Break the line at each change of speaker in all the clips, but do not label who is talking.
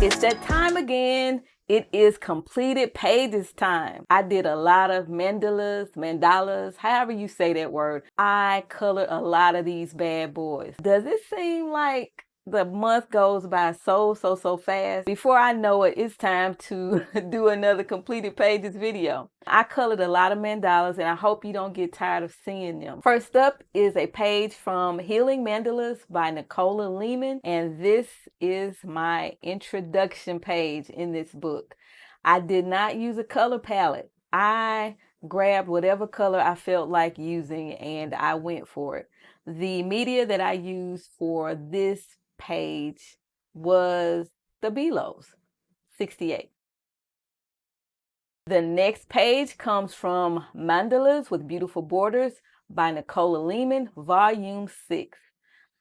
It's that time again. It is completed pages time. I did a lot of mandalas, however you say that word. I colored a lot of these bad boys. Does it seem like the month goes by so fast? Before I know it, it's time to do another completed pages video. I colored a lot of mandalas and I hope you don't get tired of seeing them. First up is a page from Healing Mandalas by Nicola Lehmann, and this is my introduction page in this book. I did not use a color palette. I grabbed whatever color I felt like using and I went for it. The media that I used for this page was Stabilo 68. The next page comes from Mandalas with Beautiful Borders by Nicola Lehmann, Volume 6.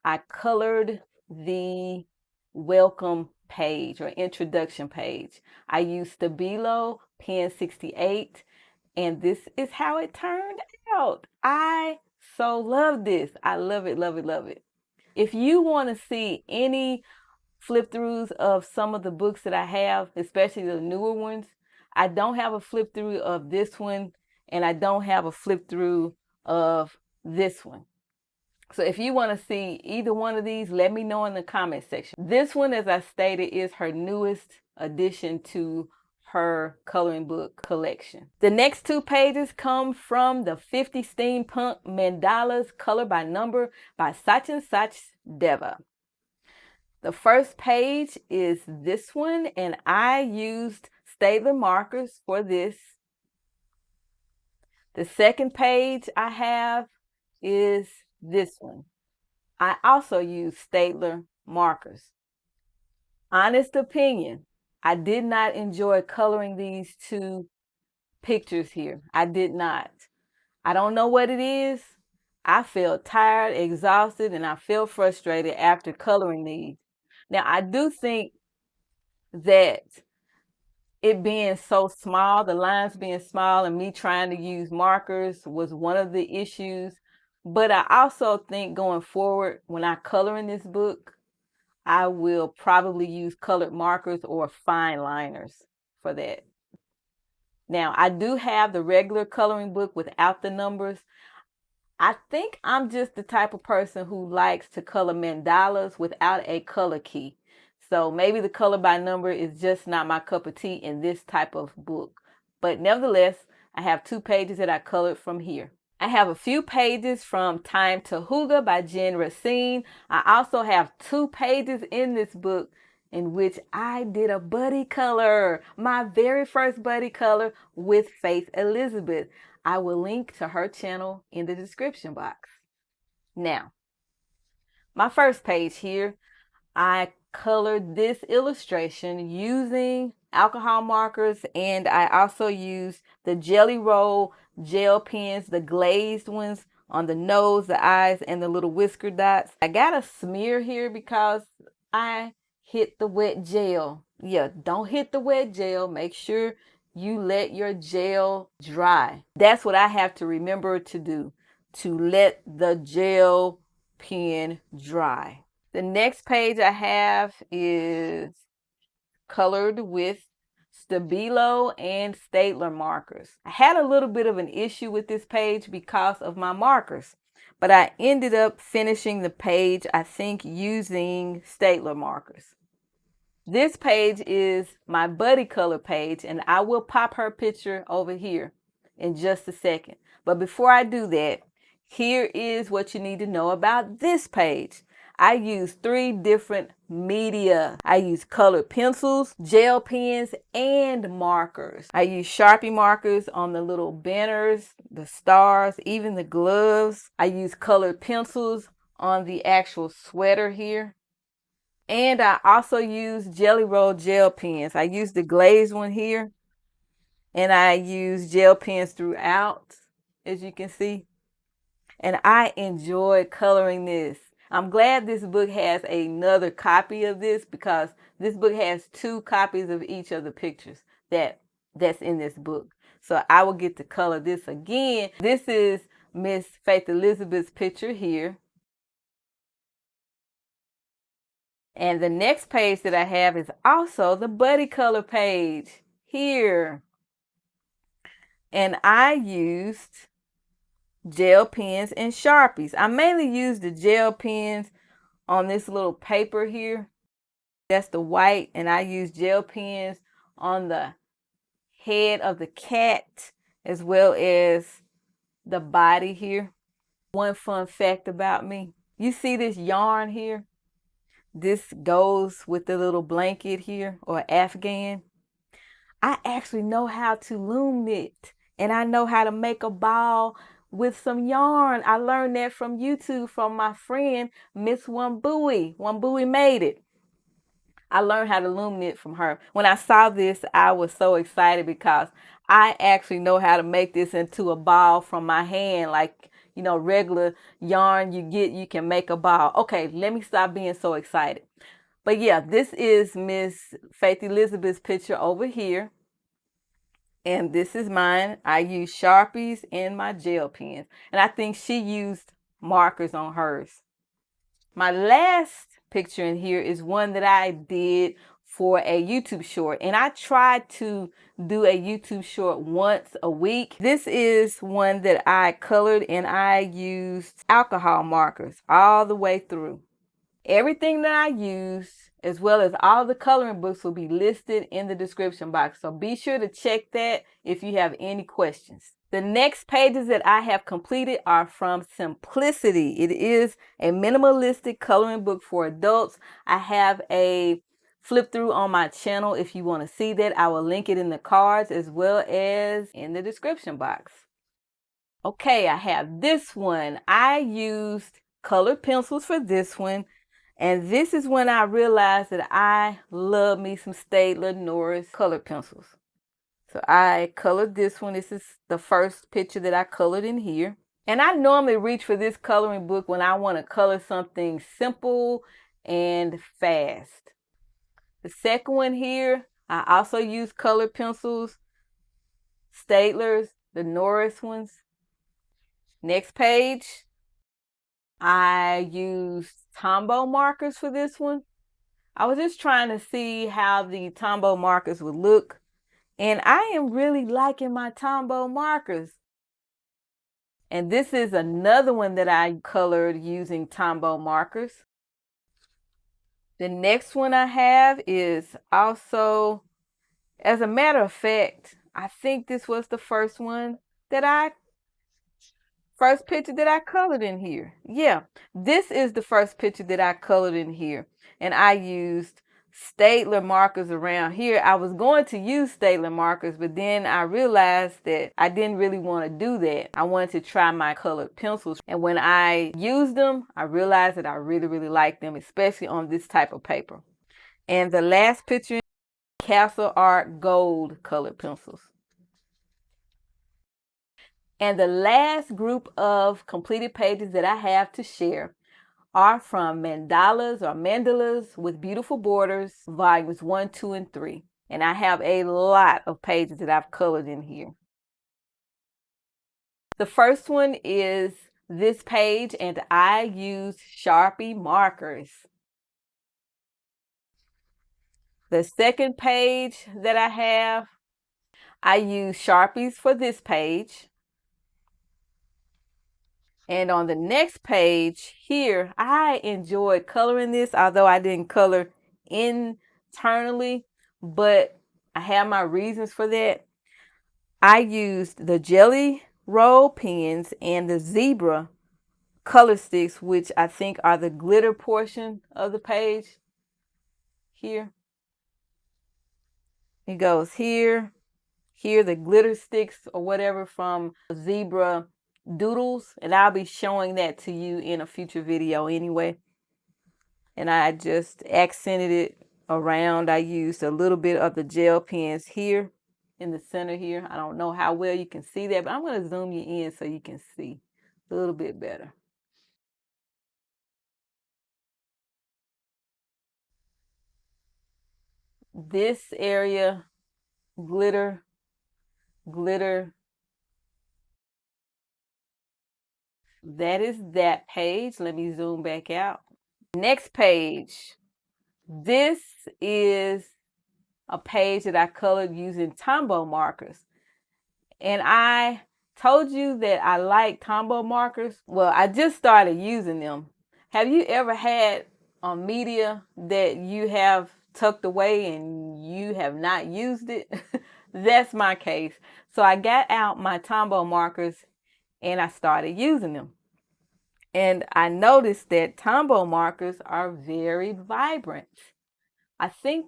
I colored the welcome page or introduction page. I used Stabilo pen 68, and this is how it turned out. I so love this. I love it, love it, love it. If you want to see any flip throughs of some of the books that I have, especially the newer ones, I don't have a flip through of this one, and I don't have a flip through of this one. So if you want to see either one of these, let me know in the comment section. This one, as I stated, is her newest addition to her coloring book collection. The next two pages come from the 50 Steampunk Mandalas Color by Number by Sachin Deva. The first page is this one, and I used Staedtler markers for this. The second page I have is this one. I also use Staedtler markers. Honest opinion, I did not enjoy coloring these two pictures here. I did not. I don't know what it is. I felt tired, exhausted, and I felt frustrated after coloring these. Now, I do think that it being so small, the lines being small, and me trying to use markers was one of the issues. But I also think going forward, when I color in this book, I will probably use colored markers or fine liners for that. Now, I do have the regular coloring book without the numbers. I think I'm just the type of person who likes to color mandalas without a color key. So maybe the color by number is just not my cup of tea in this type of book. But nevertheless, I have two pages that I colored from here. I have a few pages from Time to Hygge by Jen Racine. I also have two pages in this book in which I did a buddy color, my very first buddy color with Faith Elizabeth. I will link to her channel in the description box. Now, my first page here, I colored this illustration using alcohol markers, and I also used the Jelly Roll gel pens, the glazed ones on the nose, the eyes, and the little whisker dots. I got a smear here because I hit the wet gel. Yeah, don't hit the wet gel. Make sure you let your gel dry. That's what I have to remember to do, to let the gel pen dry. The next page I have is colored with Stabilo and Staedtler markers. I had a little bit of an issue with this page because of my markers, but I ended up finishing the page, I think, using Staedtler markers. This page is my buddy color page, and I will pop her picture over here in just a second. But before I do that, here is what you need to know about this page. I use 3 different media. I use colored pencils, gel pens, and markers. I use Sharpie markers on the little banners, the stars, even the gloves. I use colored pencils on the actual sweater here. And I also use Jelly Roll gel pens. I use the glazed one here, and I use gel pens throughout, as you can see. And I enjoy coloring this. I'm glad this book has another copy of this, because this book has 2 copies of each of the pictures that's in this book. So I will get to color this again. This is Miss Faith Elizabeth's picture here. And the next page that I have is also the buddy color page here. And I used gel pens and Sharpies. I mainly used the gel pens on this little paper here. That's the white, and I used gel pens on the head of the cat as well as the body here. One fun fact about me, you see this yarn here? This goes with the little blanket here, or Afghan. I actually know how to loom knit, and I know how to make a ball with some yarn. I learned that from YouTube from my friend, Miss Wambui. Wambui made it. I learned how to loom knit from her. When I saw this, I was so excited because I actually know how to make this into a ball from my hand, like, you know, regular yarn you can make a ball. Okay, let me stop being so excited. But yeah, this is Miss Faith Elizabeth's picture over here. And this is mine. I use Sharpies and my gel pens. And I think she used markers on hers. My last picture in here is one that I did for a YouTube short. And I try to do a YouTube short once a week. This is one that I colored, and I used alcohol markers all the way through. Everything that I use, as well as all the coloring books, will be listed in the description box. So be sure to check that if you have any questions. The next pages that I have completed are from Simplicity. It is a minimalistic coloring book for adults. I have a flip through on my channel. If you want to see that, I will link it in the cards as well as in the description box. Okay, I have this one. I used colored pencils for this one. And this is when I realized that I love me some Staedtler Norris colored pencils. So I colored this one. This is the first picture that I colored in here. And I normally reach for this coloring book when I want to color something simple and fast. The second one here, I also use colored pencils, Staedtlers, the Norris ones. Next page, I used Tombow markers for this one. I was just trying to see how the Tombow markers would look. And I am really liking my Tombow markers. And this is another one that I colored using Tombow markers. The next one I have is also, as a matter of fact, I think this was the first picture that I colored in here. Yeah, this is the first picture that I colored in here. And I used Staedtler markers around here. I was going to use Staedtler markers, but then I realized that I didn't really want to do that. I wanted to try my colored pencils. And when I used them, I realized that I really, really liked them, especially on this type of paper. And the last picture, Castle Art Gold colored pencils. And the last group of completed pages that I have to share are from Mandalas with Beautiful Borders, volumes 1, 2, and 3. And I have a lot of pages that I've colored in here. The first one is this page, and I used Sharpie markers. The second page that I use Sharpies for this page. And on the next page here, I enjoyed coloring this, although I didn't color internally, but I have my reasons for that. I used the Jelly Roll pens and the Zebra color sticks, which I think are the glitter portion of the page here. It goes here, here, the glitter sticks or whatever from Zebra Doodles, and I'll be showing that to you in a future video anyway. And I just accented it around. I used a little bit of the gel pens here in the center here. I don't know how well you can see that, but I'm going to zoom you in so you can see a little bit better. This area, glitter, glitter, That is that page. Let me zoom back out. Next page. This is a page that I colored using Tombow markers. And I told you that I like Tombow markers. Well, I just started using them. Have you ever had media that you have tucked away and you have not used it? That's my case. So I got out my Tombow markers and I started using them. And I noticed that Tombow markers are very vibrant. I think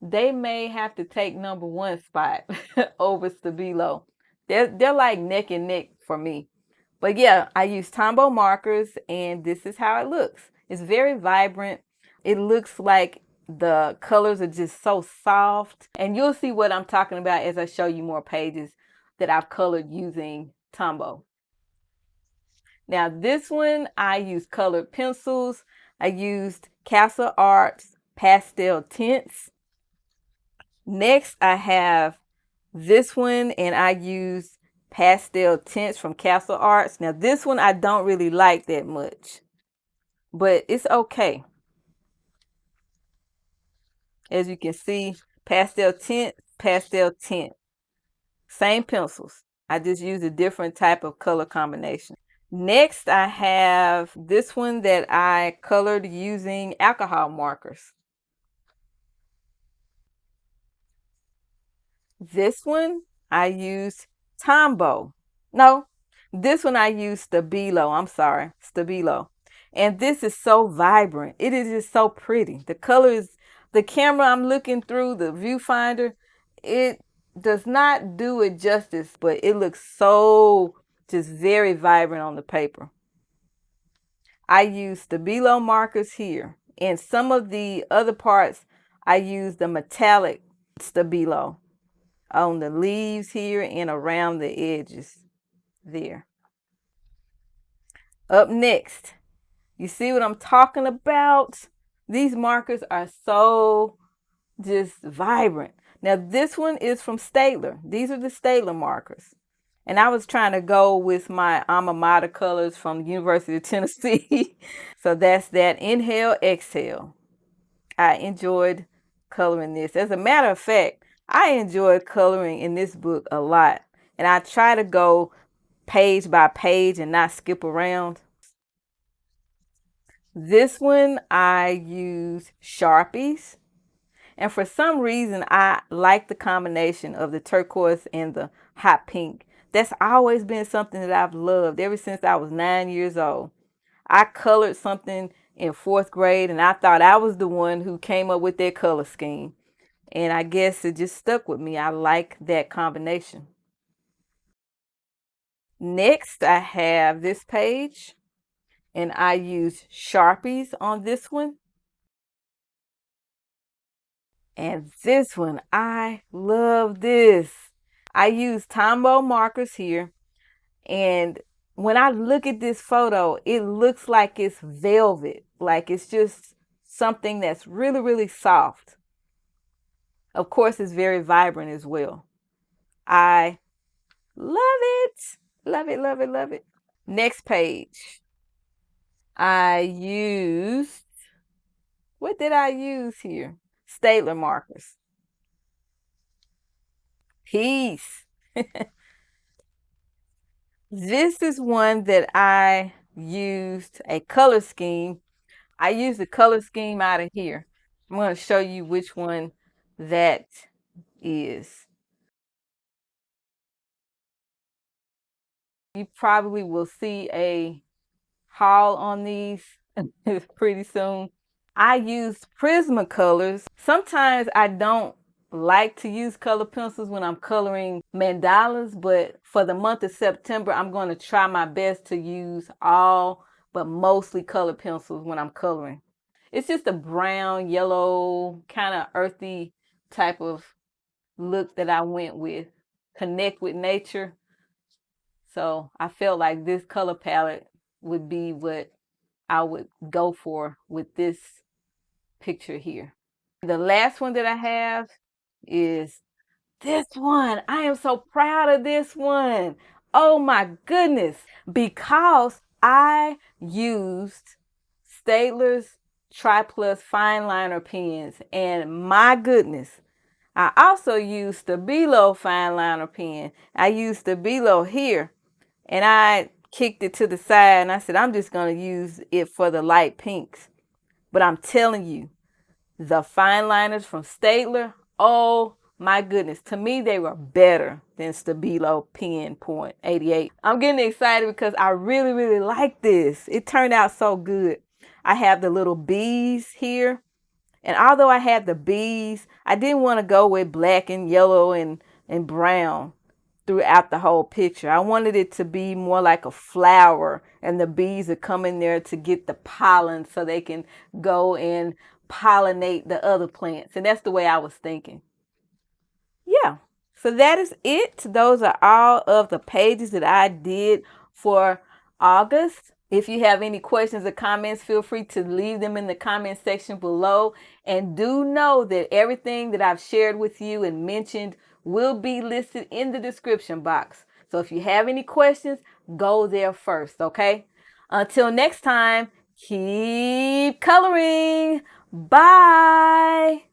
they may have to take number one spot over Stabilo. They're like neck and neck for me. But yeah, I use Tombow markers and this is how it looks. It's very vibrant. It looks like the colors are just so soft. And you'll see what I'm talking about as I show you more pages that I've colored using Tombow. Now this one, I used colored pencils. I used Castle Arts pastel tints. Next, I have this one, and I use pastel tints from Castle Arts. Now this one I don't really like that much, but it's okay. As you can see, pastel tint, pastel tint. Same pencils. I just use a different type of color combination. Next, I have this one that I colored using alcohol markers. This one I used Tombow. No, this one I used Stabilo. I'm sorry, Stabilo. And this is so vibrant. It is just so pretty. The colors, the camera I'm looking through, the viewfinder, it does not do it justice, but it looks so just very vibrant on the paper. I use Stabilo markers here. And some of the other parts, I use the metallic Stabilo on the leaves here and around the edges there. Up next, you see what I'm talking about? These markers are so just vibrant. Now this one is from Staedtler. These are the Staedtler markers. And I was trying to go with my alma mater colors from the University of Tennessee. So that's that. Inhale, exhale. I enjoyed coloring this. As a matter of fact, I enjoy coloring in this book a lot. And I try to go page by page and not skip around. This one I use Sharpies. And for some reason, I like the combination of the turquoise and the hot pink. That's always been something that I've loved ever since I was 9 years old. I colored something in 4th grade and I thought I was the one who came up with that color scheme. And I guess it just stuck with me. I like that combination. Next, I have this page and I use Sharpies on this one. And this one, I love this. I use Tombow markers here. And when I look at this photo, it looks like it's velvet. Like it's just something that's really, really soft. Of course, it's very vibrant as well. I love it. Love it, love it, love it. Next page. I used, what did I use here? Staedtler markers. Peace. This is one that I used a color scheme. I used the color scheme out of here. I'm going to show you which one that is. You probably will see a haul on these pretty soon. I use Prismacolors. Sometimes I don't like to use color pencils when I'm coloring mandalas, but for the month of September, I'm going to try my best to use all but mostly color pencils when I'm coloring. It's just a brown, yellow, kind of earthy type of look that I went with. Connect with nature. So I felt like this color palette would be what I would go for with this picture here. The last one that I have is this one. I am so proud of this one. Oh my goodness. Because I used Staedtler's Tri-Plus fine liner pens, and my goodness, I also used the Stabilo fine liner pen. I used the Stabilo here, and I kicked it to the side, and I said, I'm just going to use it for the light pinks. But I'm telling you, the fine liners from Staedtler, oh my goodness, to me they were better than Stabilo Pen Point 88. I'm getting excited because I really, really like this. It turned out so good. I have the little bees here. And although I had the bees, I didn't want to go with black and yellow and brown throughout the whole picture. I wanted it to be more like a flower, and the bees are coming there to get the pollen so they can go and pollinate the other plants. And that's the way I was thinking. Yeah. So that is it. Those are all of the pages that I did for August. If you have any questions or comments, feel free to leave them in the comment section below. And do know that everything that I've shared with you and mentioned will be listed in the description box. So if you have any questions, go there first, okay? Until next time, keep coloring. Bye.